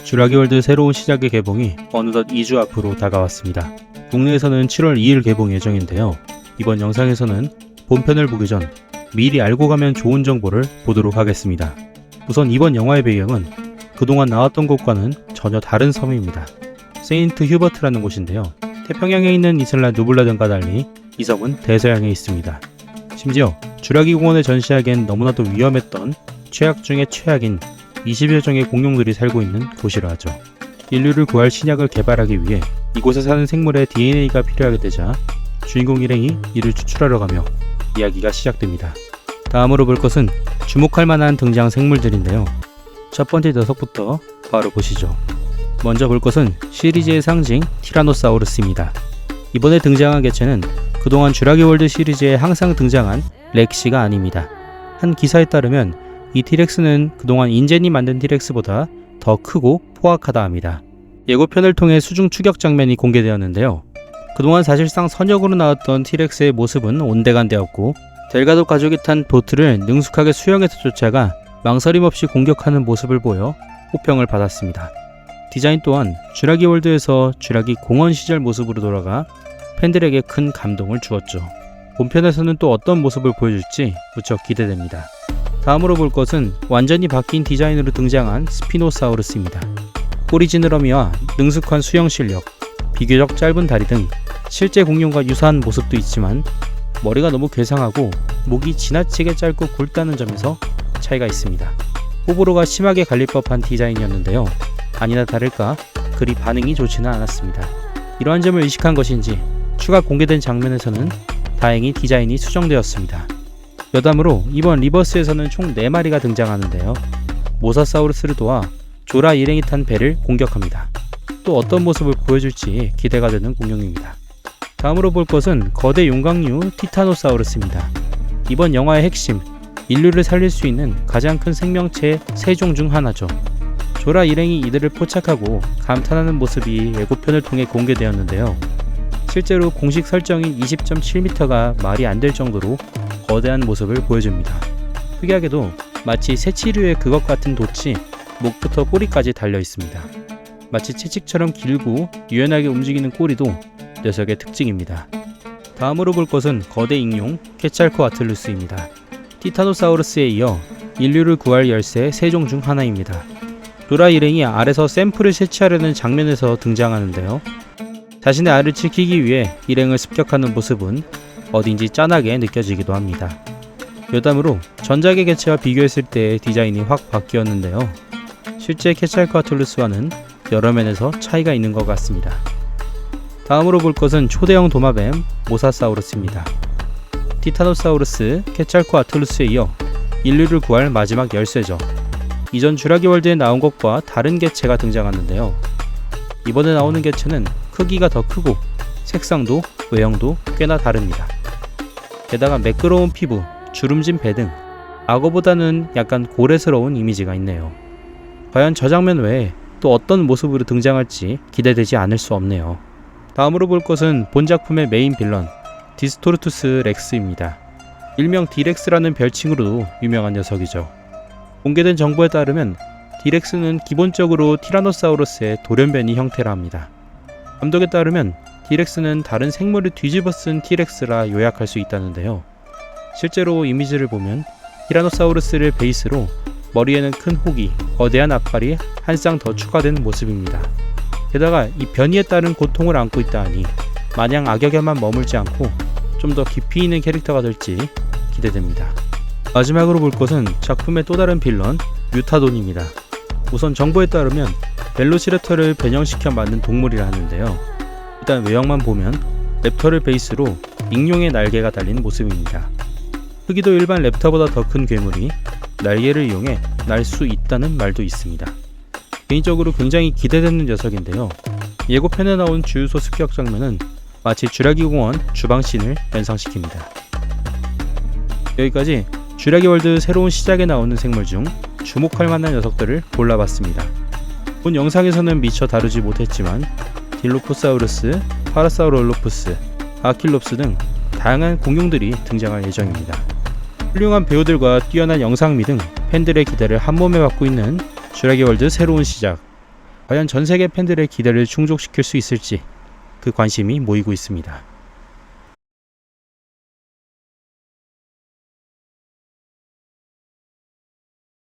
쥬라기월드 새로운 시작의 개봉이 어느덧 2주 앞으로 다가왔습니다. 국내에서는 7월 2일 개봉 예정인데요. 이번 영상에서는 본편을 보기 전 미리 알고 가면 좋은 정보를 보도록 하겠습니다. 우선 이번 영화의 배경은 그동안 나왔던 곳과는 전혀 다른 섬입니다. 세인트 휴버트라는 곳인데요. 태평양에 있는 이슬라 누블라 등과 달리 이 섬은 대서양에 있습니다. 심지어 쥬라기 공원을 전시하기엔 너무나도 위험했던 최악 중의 최악인 20여 종의 공룡들이 살고 있는 곳이라 하죠. 인류를 구할 신약을 개발하기 위해 이곳에 사는 생물의 DNA가 필요하게 되자 주인공 일행이 이를 추출하러 가며 이야기가 시작됩니다. 다음으로 볼 것은 주목할 만한 등장 생물들인데요. 첫 번째 녀석부터 바로 보시죠. 먼저 볼 것은 시리즈의 상징 티라노사우루스입니다. 이번에 등장한 개체는 그동안 쥬라기월드 시리즈에 항상 등장한 렉시가 아닙니다. 한 기사에 따르면 이 티렉스는 그동안 인젠이 만든 티렉스보다 더 크고 포악하다 합니다. 예고편을 통해 수중 추격 장면이 공개되었는데요. 그동안 사실상 선역으로 나왔던 티렉스의 모습은 온데간데였고 델가도 가족이 탄 보트를 능숙하게 수영해서 쫓아가 망설임 없이 공격하는 모습을 보여 호평을 받았습니다. 디자인 또한 쥬라기월드에서 쥬라기 공원 시절 모습으로 돌아가 팬들에게 큰 감동을 주었죠. 본편에서는 또 어떤 모습을 보여줄지 무척 기대됩니다. 다음으로 볼 것은 완전히 바뀐 디자인으로 등장한 스피노사우루스입니다. 꼬리 지느러미와 능숙한 수영 실력, 비교적 짧은 다리 등 실제 공룡과 유사한 모습도 있지만 머리가 너무 괴상하고 목이 지나치게 짧고 굵다는 점에서 차이가 있습니다. 호불호가 심하게 갈릴 법한 디자인이었는데요. 아니나 다를까 그리 반응이 좋지는 않았습니다. 이러한 점을 의식한 것인지 추가 공개된 장면에서는 다행히 디자인이 수정되었습니다. 여담으로 이번 리버스에서는 총 4마리가 등장하는데요. 모사사우루스를 도와 조라 일행이 탄 배를 공격합니다. 또 어떤 모습을 보여줄지 기대가 되는 공룡입니다. 다음으로 볼 것은 거대 용광류 티타노사우루스입니다. 이번 영화의 핵심, 인류를 살릴 수 있는 가장 큰 생명체의 3종 중 하나죠. 조라 일행이 이들을 포착하고 감탄하는 모습이 예고편을 통해 공개되었는데요. 실제로 공식 설정인 20.7m가 말이 안 될 정도로 거대한 모습을 보여줍니다. 특이하게도 마치 새치류의 그것 같은 돛이 목부터 꼬리까지 달려 있습니다. 마치 채찍처럼 길고 유연하게 움직이는 꼬리도 녀석의 특징입니다. 다음으로 볼 것은 거대 익룡 케찰코아틀루스입니다. 티타노사우루스에 이어 인류를 구할 열쇠 3종 중 하나입니다. 조라 일행이 알에서 샘플을 채취하려는 장면에서 등장하는데요. 자신의 알을 지키기 위해 일행을 습격하는 모습은 어딘지 짠하게 느껴지기도 합니다. 여담으로 전작의 개체와 비교했을 때의 디자인이 확 바뀌었는데요. 실제 케찰코아툴루스와는 여러 면에서 차이가 있는 것 같습니다. 다음으로 볼 것은 초대형 도마뱀 모사사우루스입니다. 티타노사우루스, 케찰코아툴루스에 이어 인류를 구할 마지막 열쇠죠. 이전 쥬라기월드에 나온 것과 다른 개체가 등장하는데요. 이번에 나오는 개체는 크기가 더 크고 색상도 외형도 꽤나 다릅니다. 게다가 매끄러운 피부, 주름진 배 등 악어보다는 약간 고래스러운 이미지가 있네요. 과연 저 장면 외에 또 어떤 모습으로 등장할지 기대되지 않을 수 없네요. 다음으로 볼 것은 본 작품의 메인 빌런 디스토르투스 렉스입니다. 일명 디렉스라는 별칭으로도 유명한 녀석이죠. 공개된 정보에 따르면 디렉스는 기본적으로 티라노사우루스의 돌연변이 형태라 합니다. 감독에 따르면 디렉스는 다른 생물을 뒤집어 쓴 티렉스라 요약할 수 있다는데요. 실제로 이미지를 보면 티라노사우루스를 베이스로 머리에는 큰 혹이, 거대한 앞발이 한 쌍 더 추가된 모습입니다. 게다가 이 변이에 따른 고통을 안고 있다 하니 마냥 악역에만 머물지 않고 좀 더 깊이 있는 캐릭터가 될지 기대됩니다. 마지막으로 볼 것은 작품의 또 다른 빌런 뮤타돈입니다. 우선 정보에 따르면 벨로시랩터를 변형시켜 만든 동물이라 하는데요. 일단 외형만 보면 랩터를 베이스로 익룡의 날개가 달린 모습입니다. 크기도 일반 랩터보다 더 큰 괴물이 날개를 이용해 날 수 있다는 말도 있습니다. 개인적으로 굉장히 기대되는 녀석인데요. 예고편에 나온 주유소 습격 장면은 마치 쥬라기 공원 주방씬을 연상시킵니다. 여기까지 쥬라기월드 새로운 시작에 나오는 생물 중 주목할 만한 녀석들을 골라봤습니다. 본 영상에서는 미처 다루지 못했지만 딜로포사우루스, 파라사우롤로푸스, 아킬롭스 등 다양한 공룡들이 등장할 예정입니다. 훌륭한 배우들과 뛰어난 영상미 등 팬들의 기대를 한몸에 받고 있는 쥬라기월드 새로운 시작. 과연 전 세계 팬들의 기대를 충족시킬 수 있을지 그 관심이 모이고 있습니다.